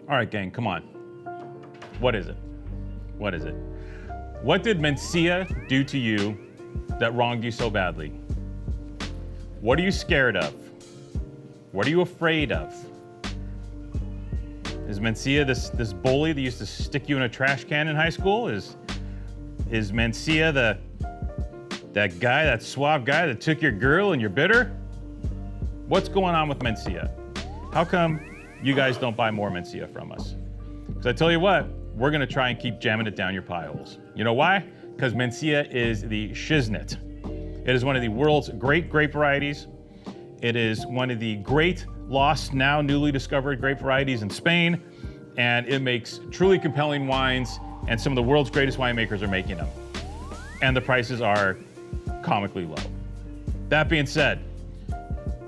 All right, gang, come on. What is it? What is it? What did Mencia do to you that wronged you so badly? What are you scared of? What are you afraid of? Is Mencia this bully that used to stick you in a trash can in high school? Is Mencia that guy, that suave guy that took your girl and you're bitter? What's going on with Mencia? How come you guys don't buy more Mencia from us? Because I tell you what, we're gonna try and keep jamming it down your pie holes. You know why? Because Mencia is the shiznit. It is one of the world's great grape varieties. It is one of the great lost, now newly discovered grape varieties in Spain. And it makes truly compelling wines, and some of the world's greatest winemakers are making them. And the prices are comically low. That being said,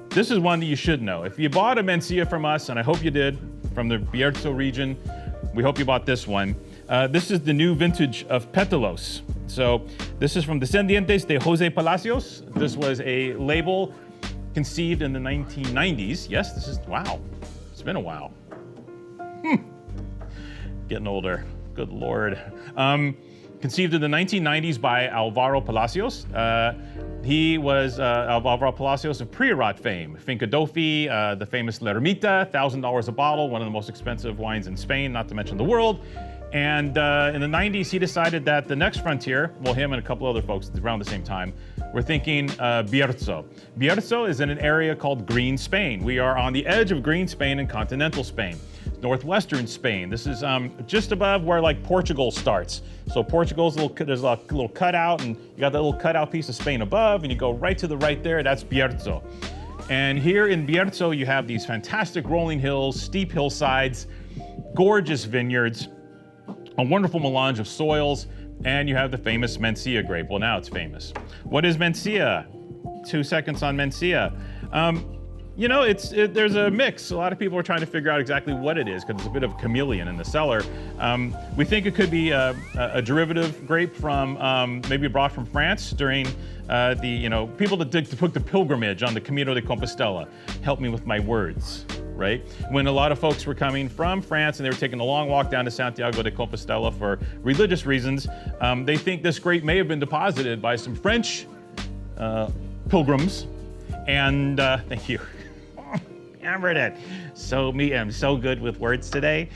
this is one that you should know. If you bought a Mencia from us, and I hope you did, from the Bierzo region, we hope you bought this one. This is the new vintage of Petalos. So this is from Descendientes de Jose Palacios. This was a label conceived in the 1990s. Yes, this is, wow, it's been a while. Getting older, good Lord. Conceived in the 1990s by Alvaro Palacios. He was Alvaro Palacios of Priorat fame. Finca Dofi, the famous La Ermita, $1,000 a bottle, one of the most expensive wines in Spain, not to mention the world. And in the 90s, he decided that the next frontier, well, him and a couple other folks around the same time, were thinking Bierzo. Bierzo is in an area called Green Spain. We are on the edge of Green Spain and continental Spain. Northwestern Spain. This is just above where like Portugal starts. So Portugal's there's a little cutout, and you got that little cutout piece of Spain above, and you go right to the right there, that's Bierzo. And here in Bierzo, you have these fantastic rolling hills, steep hillsides, gorgeous vineyards, a wonderful melange of soils, and you have the famous Mencia grape. Well, now it's famous. What is Mencia? 2 seconds on Mencia. You know, there's a mix. A lot of people are trying to figure out exactly what it is because it's a bit of a chameleon in the cellar. We think it could be a derivative grape from maybe brought from France during people that took the pilgrimage on the Camino de Compostela. Help me with my words, right? When a lot of folks were coming from France and they were taking a long walk down to Santiago de Compostela for religious reasons, they think this grape may have been deposited by some French pilgrims. And thank you. Hammered it. So I'm so good with words today.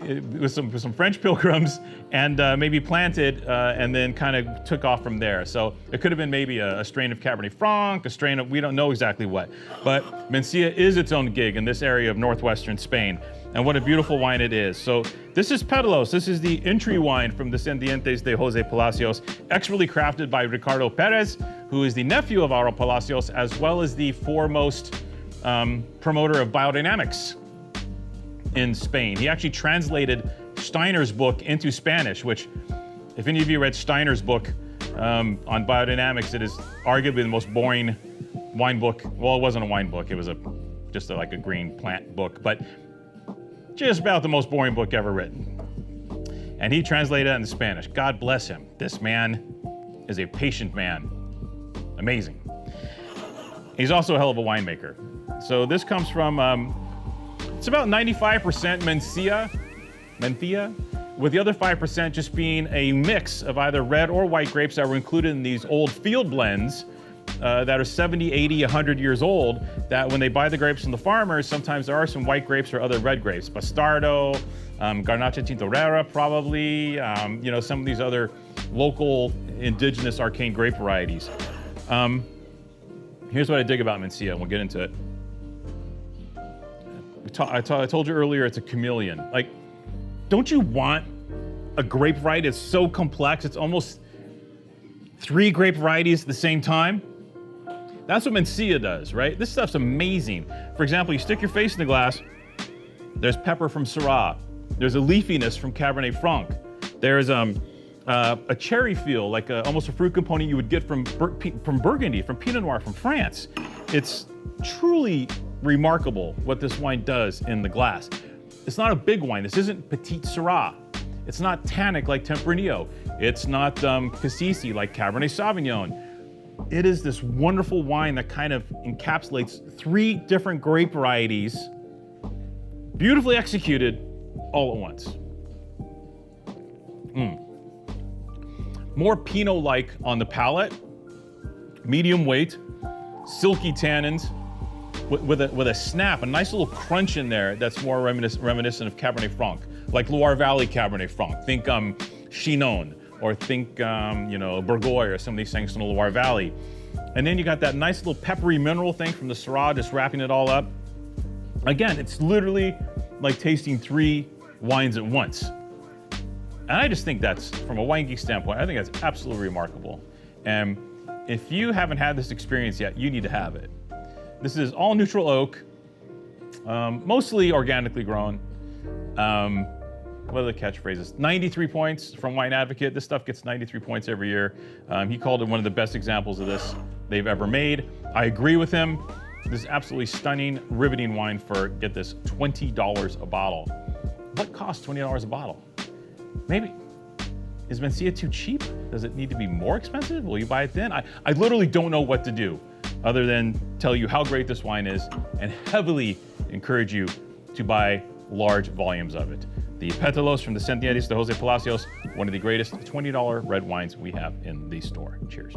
With some French pilgrims, and maybe planted and then kind of took off from there. So it could have been maybe a strain of Cabernet Franc, a strain of, we don't know exactly what. But Mencia is its own gig in this area of northwestern Spain. And what a beautiful wine it is. So this is Petalos. This is the entry wine from Descendientes de Jose Palacios, expertly crafted by Ricardo Perez, who is the nephew of Alvaro Palacios, as well as the foremost promoter of biodynamics in Spain. He actually translated Steiner's book into Spanish, which, if any of you read Steiner's book on biodynamics, it is arguably the most boring wine book. Well, it wasn't a wine book. It was just like a green plant book, but just about the most boring book ever written. And he translated that into Spanish. God bless him. This man is a patient man. Amazing. He's also a hell of a winemaker. So this comes from, it's about 95% Mencia, with the other 5% just being a mix of either red or white grapes that were included in these old field blends that are 70, 80, 100 years old, that when they buy the grapes from the farmers, sometimes there are some white grapes or other red grapes. Bastardo, Garnacha Tintorera probably, some of these other local indigenous arcane grape varieties. Here's what I dig about Mencia, and we'll get into it. I told you earlier it's a chameleon. Like, don't you want a grape variety that's so complex, it's almost 3 grape varieties at the same time? That's what Mencia does, right? This stuff's amazing. For example, you stick your face in the glass, there's pepper from Syrah. There's a leafiness from Cabernet Franc. There's a cherry feel, like almost a fruit component you would get from Burgundy, from Pinot Noir, from France. It's truly remarkable what this wine does in the glass. It's not a big wine. This isn't Petite Syrah. It's not tannic like Tempranillo. It's not Cassis like Cabernet Sauvignon. It is this wonderful wine that kind of encapsulates 3 different grape varieties Beautifully executed all at once. More Pinot-like on the palate, medium weight, silky tannins, with a snap, a nice little crunch in there that's more reminiscent of Cabernet Franc, like Loire Valley Cabernet Franc. Think Chinon, or think Bourgogne, or some of these things from the Loire Valley. And then you got that nice little peppery mineral thing from the Syrah, just wrapping it all up. Again, it's literally like tasting 3 wines at once. And I just think that's, from a wine geek standpoint, I think that's absolutely remarkable. And if you haven't had this experience yet, you need to have it. This is all neutral oak, mostly organically grown. What are the catchphrases? 93 points from Wine Advocate. This stuff gets 93 points every year. He called it one of the best examples of this they've ever made. I agree with him. This is absolutely stunning, riveting wine for, get this, $20 a bottle. What costs $20 a bottle? Maybe. Is Mencia too cheap? Does it need to be more expensive? Will you buy it then? I literally don't know what to do other than tell you how great this wine is and heavily encourage you to buy large volumes of it. The Petalos from Descendientes de Jose Palacios, one of the greatest $20 red wines we have in the store. Cheers.